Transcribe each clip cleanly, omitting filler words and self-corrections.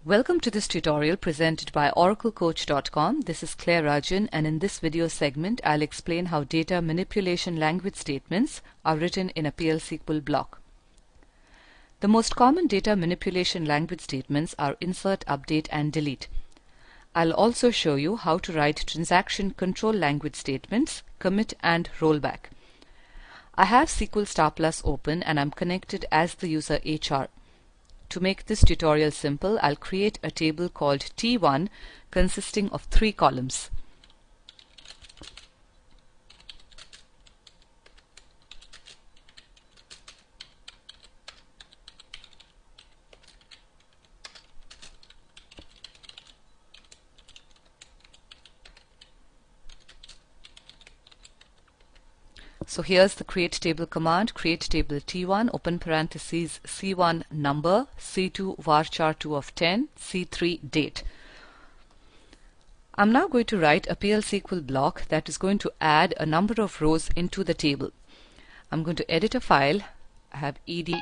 Welcome to this tutorial presented by oraclecoach.com. This is Claire Rajan, and in this video segment I'll explain how data manipulation language statements are written in a PLSQL block. The most common data manipulation language statements are insert, update, and delete. I'll also show you how to write transaction control language statements, commit and rollback. I have SQL Star Plus open and I'm connected as the user HR. To make this tutorial simple, I'll create a table called T1 consisting of 3 columns. So here's the create table command. Create table T1, open parentheses, C1 number, C2 varchar2 of 10, C3 date. I'm now going to write a PLSQL block that is going to add a number of rows into the table. I'm going to edit a file. I have EDA.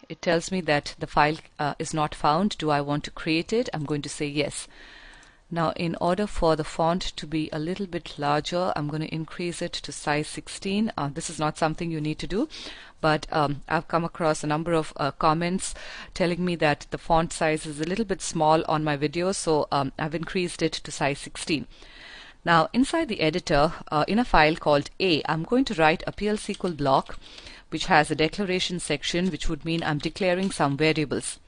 It tells me that the file is not found. Do I want to create it? I'm going to say yes. Now, in order for the font to be a little bit larger, I'm going to increase it to size 16. This is not something you need to do, but I've come across a number of comments telling me that the font size is a little bit small on my video, so I've increased it to size 16. Now, inside the editor, in a file called A, I'm going to write a PLSQL block which has a declaration section, which would mean I'm declaring some variables.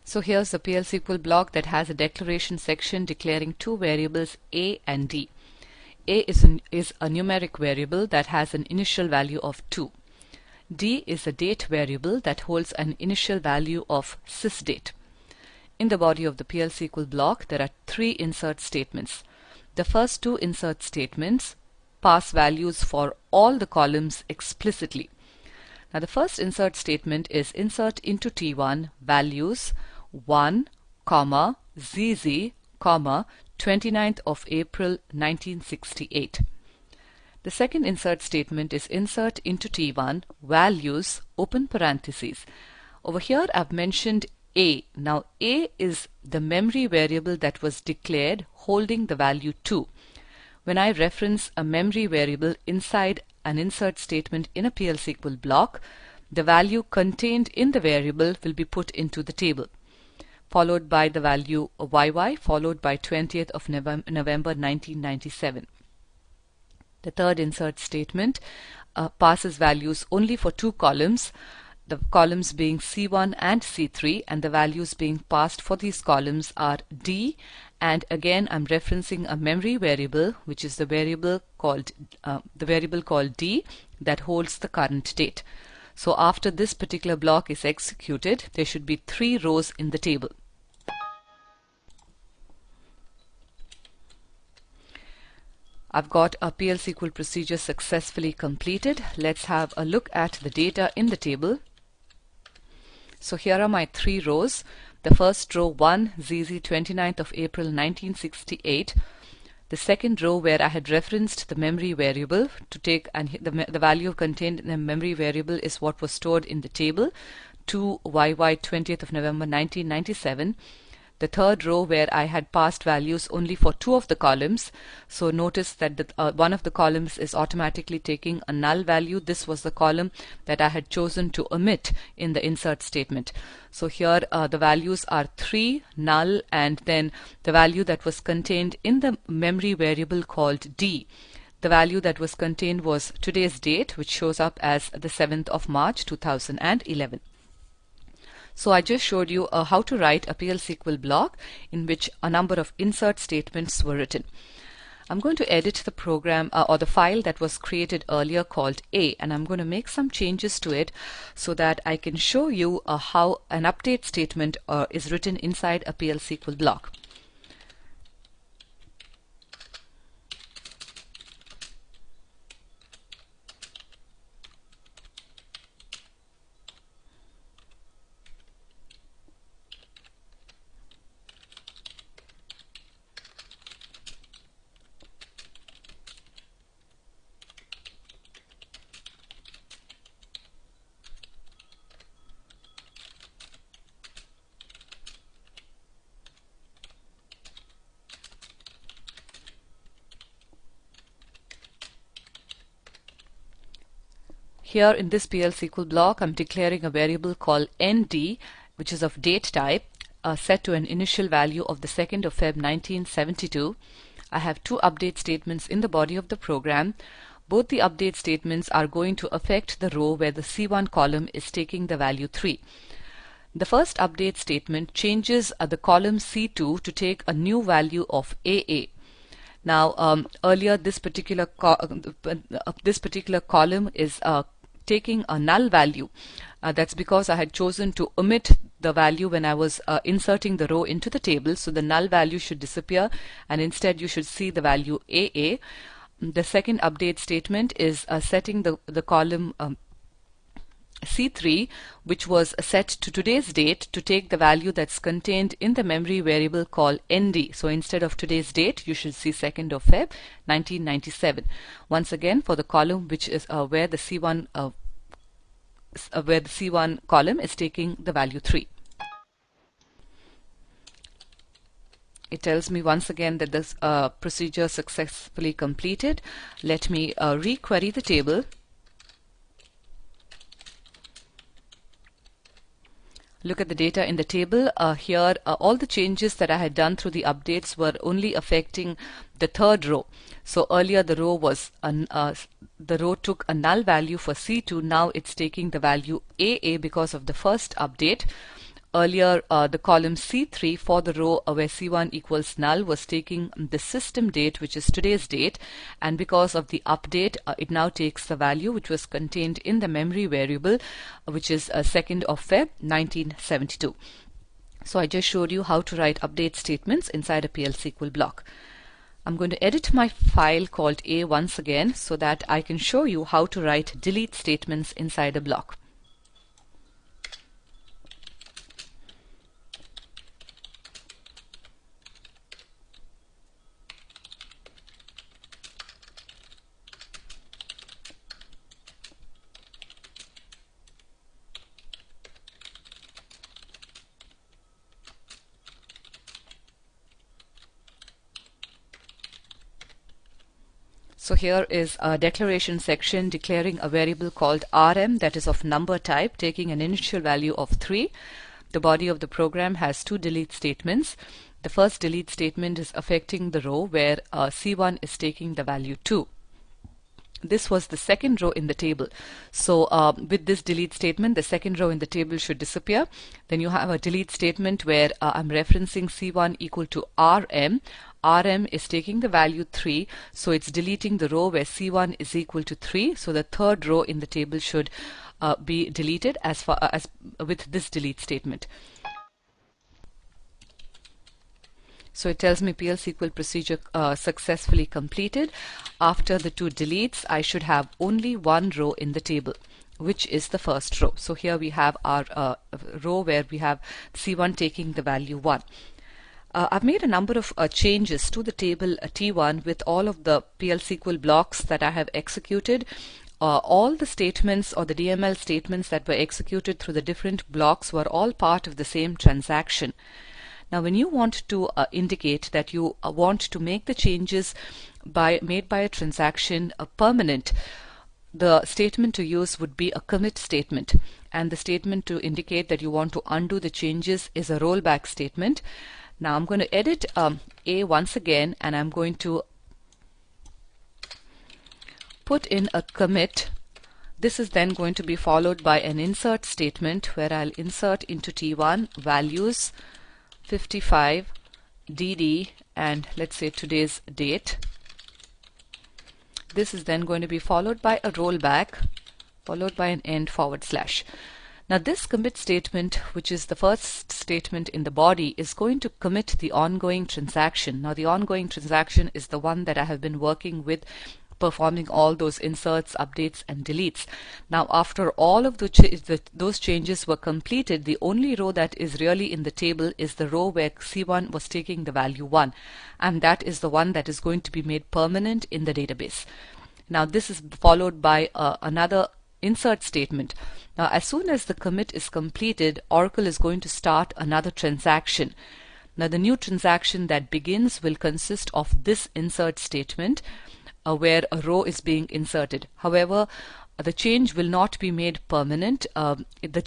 So here's the PLSQL block that has a declaration section declaring 2 variables A and D. A is a numeric variable that has an initial value of 2. D is a date variable that holds an initial value of sysdate. In the body of the PLSQL block, there are 3 insert statements. The first 2 insert statements pass values for all the columns explicitly. Now the first insert statement is insert into T1 values 1, ZZ, 29th of April 1968. The second insert statement is insert into T1 values open parentheses. Over here I've mentioned A. Now A is the memory variable that was declared holding the value 2. When I reference a memory variable inside an insert statement in a PLSQL block, the value contained in the variable will be put into the table, followed by the value YY, followed by 20th of November 1997. The third insert statement passes values only for 2 columns, the columns being C1 and C3, and the values being passed for these columns are D, and again I'm referencing a memory variable, which is the variable called D that holds the current date. So after this particular block is executed, there should be 3 rows in the table. I've got a PLSQL procedure successfully completed. Let's have a look at the data in the table. So here are my 3 rows. The first row 1, ZZ 29th of April 1968. The second row where I had referenced the memory variable to take, and the value contained in the memory variable is what was stored in the table, 2YY 20th of November 1997. the third row where I had passed values only for two of the columns. So notice that one of the columns is automatically taking a null value. This was the column that I had chosen to omit in the insert statement. So here the values are 3, null, and then the value that was contained in the memory variable called D. The value that was contained was today's date, which shows up as the 7th of March 2011. So I just showed you how to write a PLSQL block in which a number of insert statements were written. I'm going to edit the program or the file that was created earlier called A, and I'm going to make some changes to it so that I can show you how an update statement is written inside a PLSQL block. Here in this PLSQL block, I'm declaring a variable called ND, which is of date type, set to an initial value of the 2nd of Feb 1972. I have two update statements in the body of the program. Both the update statements are going to affect the row where the C1 column is taking the value 3. The first update statement changes the column C2 to take a new value of AA. Now, earlier this particular column is taking a null value. That's because I had chosen to omit the value when I was inserting the row into the table. So the null value should disappear, and instead you should see the value AA. The second update statement is setting the column C3, which was set to today's date, to take the value that's contained in the memory variable called ND. So instead of today's date, you should see 2nd of Feb 1997. Once again, for the column which is where the C1 column is taking the value 3. It tells me once again that this procedure successfully completed. Let me re-query the table. Look at the data in the table. Here all the changes that I had done through the updates were only affecting the third row. So earlier the row was the row took a null value for C2. Now it's taking the value AA because of the first update. Earlier the column C3 for the row where C1 equals null was taking the system date, which is today's date, and because of the update it now takes the value which was contained in the memory variable, which is 2nd of Feb 1972. So I just showed you how to write update statements inside a PLSQL block. I'm going to edit my file called A once again so that I can show you how to write delete statements inside a block. So here is a declaration section declaring a variable called RM that is of number type, taking an initial value of 3. The body of the program has two delete statements. The first delete statement is affecting the row where C1 is taking the value 2. This was the second row in the table. So with this delete statement, the second row in the table should disappear. Then you have a delete statement where I'm referencing C1 equal to RM. RM is taking the value 3, so it's deleting the row where C1 is equal to 3. So the third row in the table should be deleted as far as with this delete statement. So it tells me PLSQL procedure successfully completed. After the two deletes, I should have only one row in the table, which is the first row. So here we have our row where we have C1 taking the value 1. I've made a number of changes to the table T1 with all of the PLSQL blocks that I have executed. All the statements or the DML statements that were executed through the different blocks were all part of the same transaction. Now when you want to indicate that you want to make the changes made by a transaction permanent, the statement to use would be a commit statement, and the statement to indicate that you want to undo the changes is a rollback statement. Now I'm going to edit A once again, and I'm going to put in a commit. This is then going to be followed by an insert statement where I'll insert into T1 values 55 DD and let's say today's date. This is then going to be followed by a rollback followed by an end /. Now this commit statement, which is the first statement in the body, is going to commit the ongoing transaction. Now the ongoing transaction is the one that I have been working with, performing all those inserts, updates and deletes. Now after all of those changes were completed, the only row that is really in the table is the row where C1 was taking the value 1, and that is the one that is going to be made permanent in the database. Now this is followed by another insert statement. Now as soon as the commit is completed, Oracle is going to start another transaction. Now the new transaction that begins will consist of this insert statement where a row is being inserted. However, the change will not be made permanent. The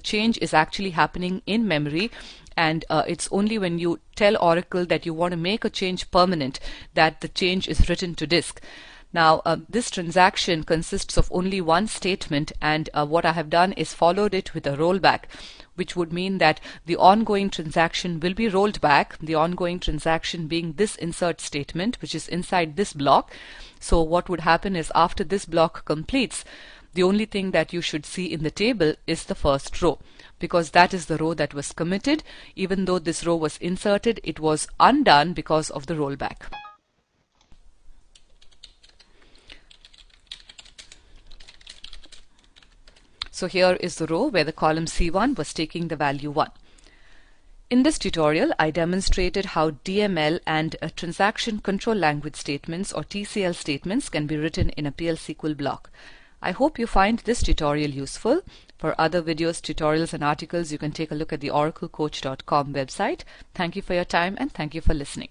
change is actually happening in memory, and it's only when you tell Oracle that you want to make a change permanent that the change is written to disk. Now this transaction consists of only one statement, and what I have done is followed it with a rollback, which would mean that the ongoing transaction will be rolled back, the ongoing transaction being this insert statement, which is inside this block. So what would happen is after this block completes, the only thing that you should see in the table is the first row, because that is the row that was committed. Even though this row was inserted, it was undone because of the rollback. So here is the row where the column C1 was taking the value 1. In this tutorial, I demonstrated how DML and transaction control language statements or TCL statements can be written in a PLSQL block. I hope you find this tutorial useful. For other videos, tutorials and articles, you can take a look at the oraclecoach.com website. Thank you for your time and thank you for listening.